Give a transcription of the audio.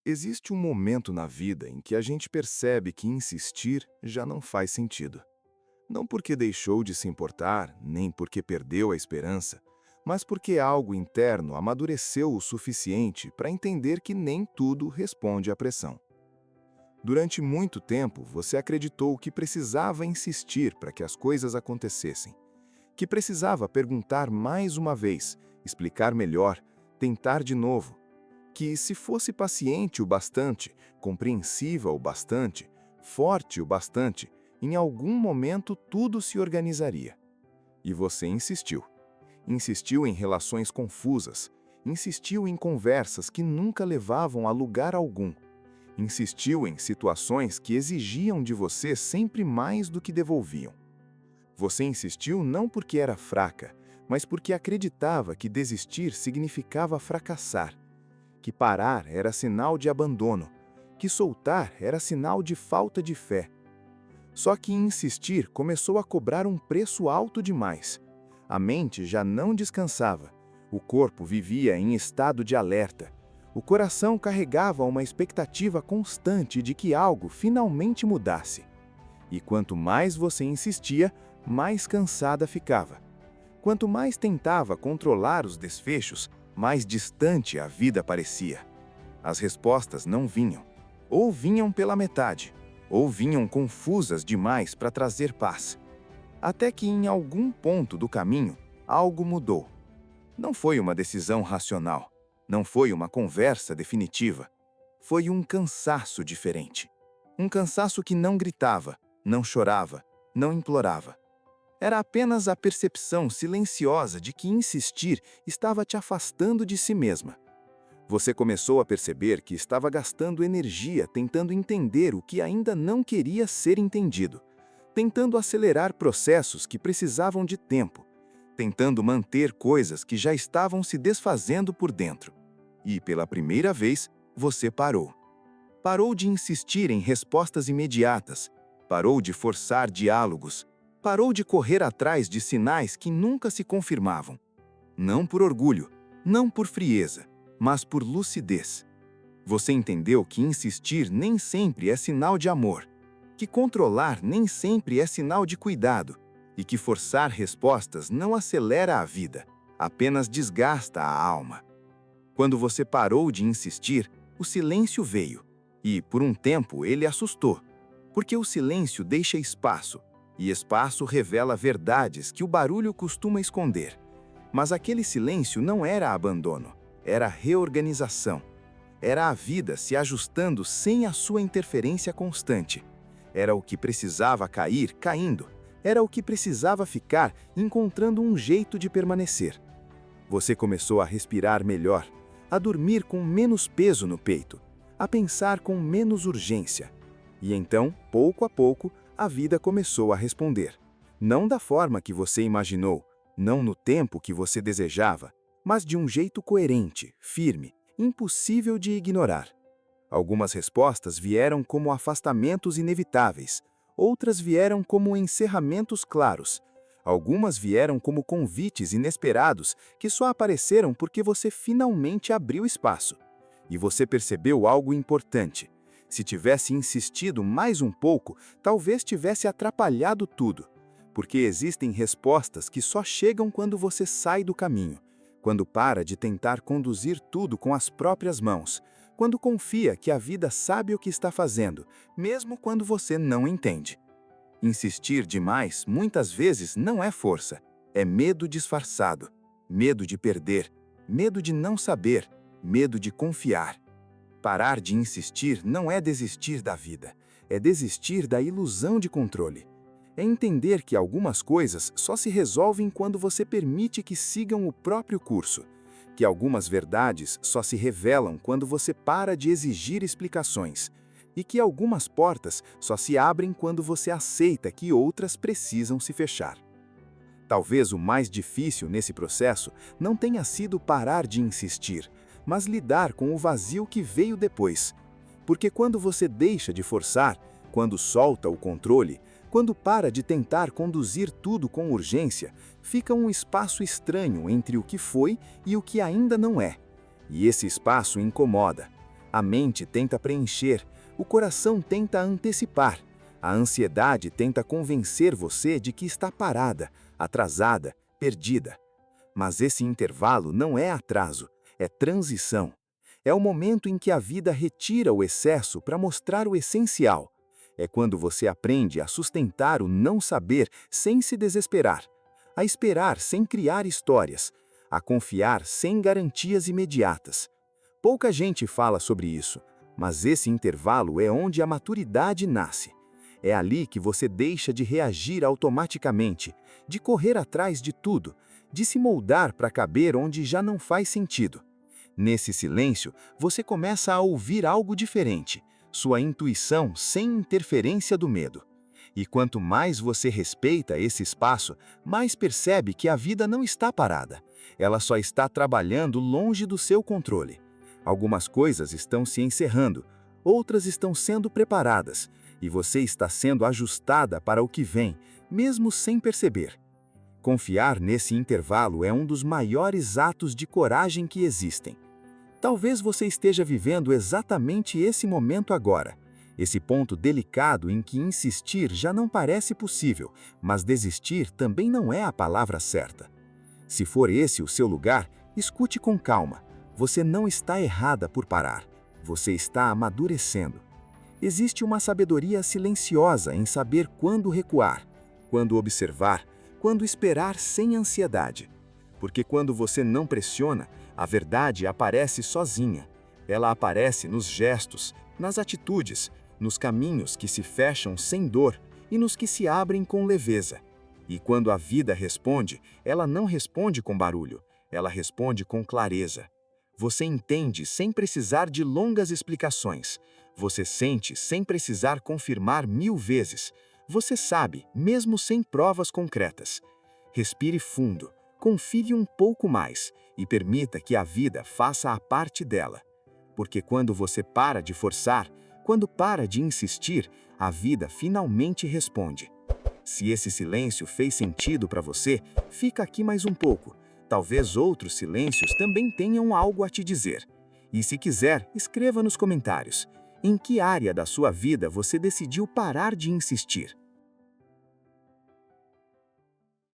Existe um momento na vida em que a gente percebe que insistir já não faz sentido. Não porque deixou de se importar, nem porque perdeu a esperança, mas porque algo interno amadureceu o suficiente para entender que nem tudo responde à pressão. Durante muito tempo, você acreditou que precisava insistir para que as coisas acontecessem, que precisava perguntar mais uma vez, explicar melhor, tentar de novo, que se fosse paciente o bastante, compreensiva o bastante, forte o bastante, em algum momento tudo se organizaria. E você insistiu. Insistiu em relações confusas, insistiu em conversas que nunca levavam a lugar algum, insistiu em situações que exigiam de você sempre mais do que devolviam. Você insistiu não porque era fraca, mas porque acreditava que desistir significava fracassar, que parar era sinal de abandono, que soltar era sinal de falta de fé. Só que insistir começou a cobrar um preço alto demais. A mente já não descansava, o corpo vivia em estado de alerta, o coração carregava uma expectativa constante de que algo finalmente mudasse. E quanto mais você insistia, mais cansada ficava. Quanto mais tentava controlar os desfechos, mais distante a vida parecia. As respostas não vinham. Ou vinham pela metade, ou vinham confusas demais para trazer paz. Até que em algum ponto do caminho, algo mudou. Não foi uma decisão racional. Não foi uma conversa definitiva. Foi um cansaço diferente. Um cansaço que não gritava, não chorava, não implorava. Era apenas a percepção silenciosa de que insistir estava te afastando de si mesma. Você começou a perceber que estava gastando energia tentando entender o que ainda não queria ser entendido, tentando acelerar processos que precisavam de tempo, tentando manter coisas que já estavam se desfazendo por dentro. E, pela primeira vez, você parou. Parou de insistir em respostas imediatas, parou de forçar diálogos, parou de correr atrás de sinais que nunca se confirmavam. Não por orgulho, não por frieza, mas por lucidez. Você entendeu que insistir nem sempre é sinal de amor, que controlar nem sempre é sinal de cuidado, e que forçar respostas não acelera a vida, apenas desgasta a alma. Quando você parou de insistir, o silêncio veio, e, por um tempo, ele assustou, porque o silêncio deixa espaço, e espaço revela verdades que o barulho costuma esconder. Mas aquele silêncio não era abandono, era reorganização. Era a vida se ajustando sem a sua interferência constante. Era o que precisava cair, caindo. Era o que precisava ficar, encontrando um jeito de permanecer. Você começou a respirar melhor, a dormir com menos peso no peito, a pensar com menos urgência. E então, pouco a pouco, a vida começou a responder. Não da forma que você imaginou, não no tempo que você desejava, mas de um jeito coerente, firme, impossível de ignorar. Algumas respostas vieram como afastamentos inevitáveis, outras vieram como encerramentos claros, algumas vieram como convites inesperados que só apareceram porque você finalmente abriu espaço. E você percebeu algo importante. Se tivesse insistido mais um pouco, talvez tivesse atrapalhado tudo. Porque existem respostas que só chegam quando você sai do caminho, quando para de tentar conduzir tudo com as próprias mãos, quando confia que a vida sabe o que está fazendo, mesmo quando você não entende. Insistir demais muitas vezes não é força, é medo disfarçado, medo de perder, medo de não saber, medo de confiar. Parar de insistir não é desistir da vida, é desistir da ilusão de controle. É entender que algumas coisas só se resolvem quando você permite que sigam o próprio curso, que algumas verdades só se revelam quando você para de exigir explicações, e que algumas portas só se abrem quando você aceita que outras precisam se fechar. Talvez o mais difícil nesse processo não tenha sido parar de insistir, mas lidar com o vazio que veio depois. Porque quando você deixa de forçar, quando solta o controle, quando para de tentar conduzir tudo com urgência, fica um espaço estranho entre o que foi e o que ainda não é. E esse espaço incomoda. A mente tenta preencher, o coração tenta antecipar, a ansiedade tenta convencer você de que está parada, atrasada, perdida. Mas esse intervalo não é atraso, é transição. É o momento em que a vida retira o excesso para mostrar o essencial. É quando você aprende a sustentar o não saber sem se desesperar, a esperar sem criar histórias, a confiar sem garantias imediatas. Pouca gente fala sobre isso, mas esse intervalo é onde a maturidade nasce. É ali que você deixa de reagir automaticamente, de correr atrás de tudo, de se moldar para caber onde já não faz sentido. Nesse silêncio, você começa a ouvir algo diferente, sua intuição sem interferência do medo. E quanto mais você respeita esse espaço, mais percebe que a vida não está parada. Ela só está trabalhando longe do seu controle. Algumas coisas estão se encerrando, outras estão sendo preparadas, e você está sendo ajustada para o que vem, mesmo sem perceber. Confiar nesse intervalo é um dos maiores atos de coragem que existem. Talvez você esteja vivendo exatamente esse momento agora, esse ponto delicado em que insistir já não parece possível, mas desistir também não é a palavra certa. Se for esse o seu lugar, escute com calma. Você não está errada por parar. Você está amadurecendo. Existe uma sabedoria silenciosa em saber quando recuar, quando observar, quando esperar sem ansiedade. Porque quando você não pressiona, a verdade aparece sozinha. Ela aparece nos gestos, nas atitudes, nos caminhos que se fecham sem dor e nos que se abrem com leveza. E quando a vida responde, ela não responde com barulho, ela responde com clareza. Você entende sem precisar de longas explicações. Você sente sem precisar confirmar 1000 vezes. Você sabe, mesmo sem provas concretas. Respire fundo, confie um pouco mais e permita que a vida faça a parte dela. Porque quando você para de forçar, quando para de insistir, a vida finalmente responde. Se esse silêncio fez sentido para você, fica aqui mais um pouco. Talvez outros silêncios também tenham algo a te dizer. E se quiser, escreva nos comentários. Em que área da sua vida você decidiu parar de insistir?